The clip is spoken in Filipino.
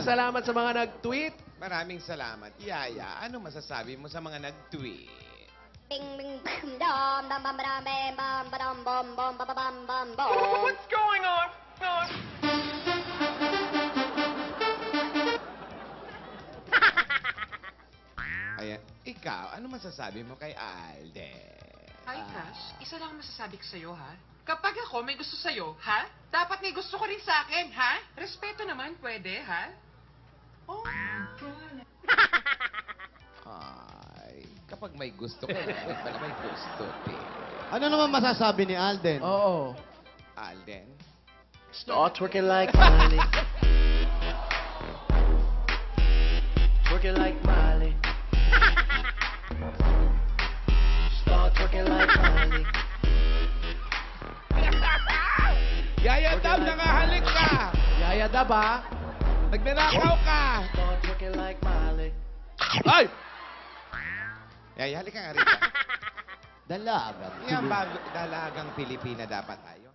salamat sa mga nag-tweet. Maraming salamat. Yaya, ano masasabi mo sa mga nag-tweet? Bing bing bam dam dam bam bam bam bam bam bam bam bam bam bam bam. What's going on? Ayan. Ikaw, ano masasabi mo kay Alden? Hi, Crush. Isa lang ang masasabi ko sa'yo, ha? Kapag ako may gusto sa'yo, ha? Dapat may gusto ko rin sa akin, ha? Respeto naman, pwede, ha? Oh, Ay, kapag may gusto ko, dapat pala may gusto din. Ano naman masasabi ni Alden? Oo. Alden? Start twerking like Miley. Twerking like Miley. Start twerking like Miley. Yaya Dab, nakahalik ka! Yaya Dab, ha? Nagnanakaw ka! Start twerking like Miley. Ay! Yaya, halika nga rito. Dalaga. Yan ba dalagang Pilipina dapat tayo?